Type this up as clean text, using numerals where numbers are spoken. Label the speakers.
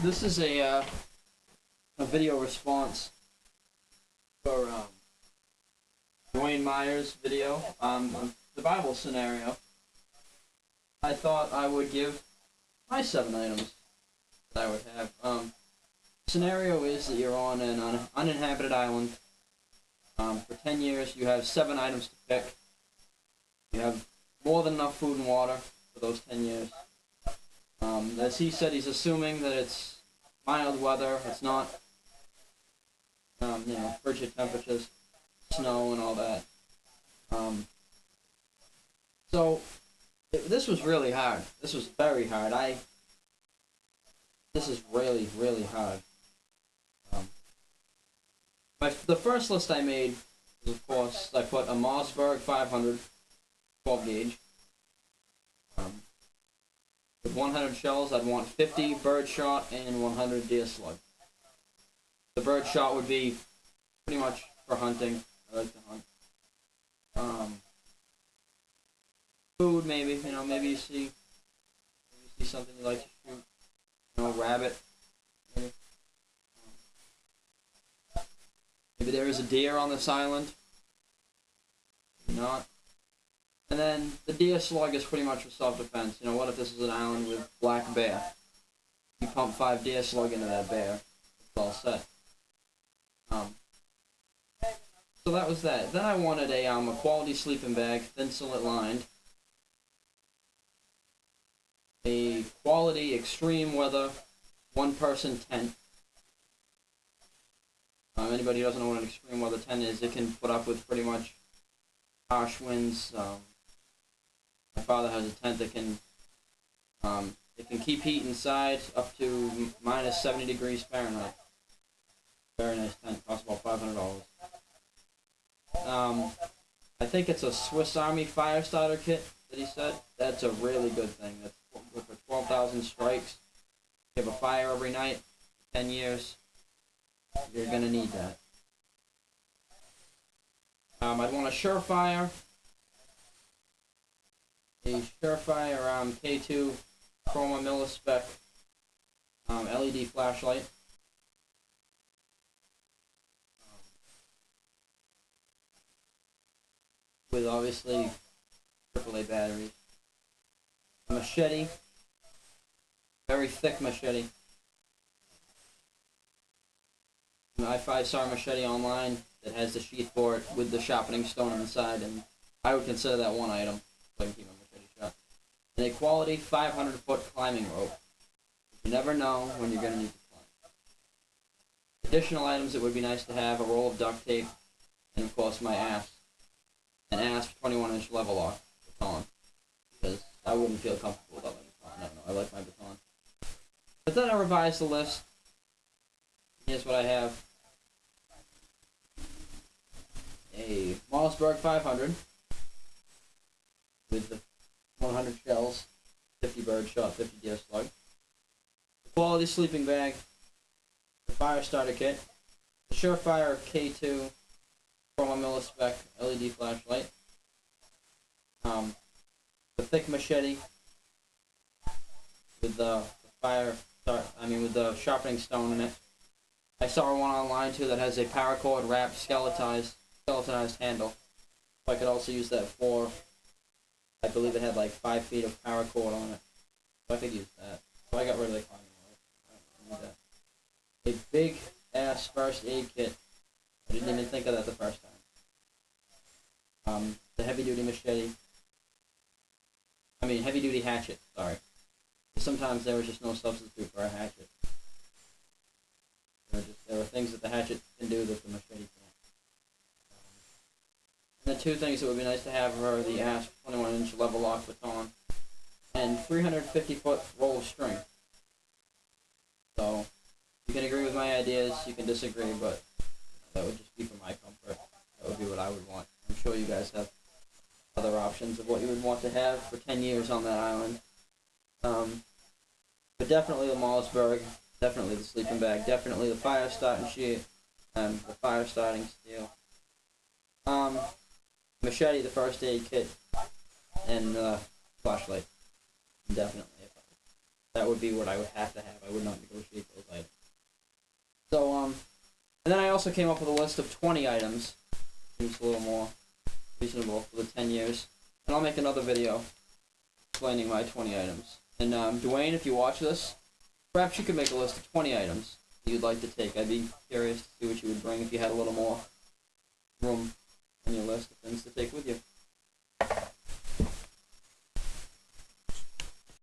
Speaker 1: This is a video response for Dwayne Myers' video on the Bible scenario. I thought I would give my 7 items that I would have. Scenario is that you're on an uninhabited island. For 10 years, you have 7 items to pick. You have more than enough food and water for those 10 years. As he said, he's assuming that it's mild weather. It's not, frigid temperatures, snow and all that. This was really hard. This was very hard. This is really, really hard. The first list I made was, of course, I put a Mossberg 500 12 gauge. With 100 shells, I'd want 50 bird shot and 100 deer slug. The bird shot would be pretty much for hunting. I like to hunt. Food, maybe. Maybe you see something you like to shoot. Rabbit. Maybe there is a deer on this island. Maybe not. And then the deer slug is pretty much for self-defense. What if this is an island with black bear? You pump 5 deer slug into that bear. It's all set. So that was that. Then I wanted a quality sleeping bag, thin slit lined. A quality extreme weather, 1-person tent. Anybody who doesn't know what an extreme weather tent is, it can put up with pretty much harsh winds. My father has a tent that can keep heat inside up to minus 70 degrees Fahrenheit. Very nice tent. Costs about $500. I think it's a Swiss Army fire starter kit that he said. That's a really good thing. That's for 12,000 strikes. You have a fire every night, 10 years. You're gonna need that. I'd want a Surefire. A Surefire K2 Chroma Millispec LED flashlight. With obviously AAA batteries. A machete. Very thick machete. I saw a machete online that has the sheath for it with the sharpening stone inside, and I would consider that one item so I can keep my machete sharp. And a quality 500-foot climbing rope. You never know when you're going to need to climb. Additional items that would be nice to have: a roll of duct tape, and of course my ASP. An ASP 21-inch level lock baton, because I wouldn't feel comfortable without my baton. I don't know, I like my baton. But then I revised the list. Here's what I have. A Mossberg 500 with the 100 shells, 50 bird shot, 50 deer slug. The quality sleeping bag, the fire starter kit, the Surefire K2 Chroma Millispec LED flashlight, the thick machete with the with the sharpening stone in it. I saw one online too that has a paracord wrapped skeletonized handle. So I could also use that for, I believe it had like 5 feet of paracord on it. So I could use that. So I got rid of the climbing rope. I don't need that. A big ass first aid kit. I didn't even think of that the first time. The heavy duty machete. Heavy duty hatchet, sorry. Sometimes there was just no substitute for a hatchet. There are things that the hatchet can do that the machete can't. And the 2 things that would be nice to have are the ASP 21-inch level lock baton and 350-foot roll of string. So you can agree with my ideas, you can disagree, but that would just be for my comfort. That would be what I would want. I'm sure you guys have other options of what you would want to have for 10 years on that island. But definitely the Mossberg. Definitely the sleeping bag. Definitely the fire starting sheet and the fire starting steel. Machete, the first aid kit, and flashlight. Definitely. That would be what I would have to have. I would not negotiate those items. So, and then I also came up with a list of 20 items. Seems a little more reasonable for the 10 years. And I'll make another video explaining my 20 items. And Dwayne, if you watch this, perhaps you could make a list of 20 items that you'd like to take. I'd be curious to see what you would bring if you had a little more room on your list of things to take with you.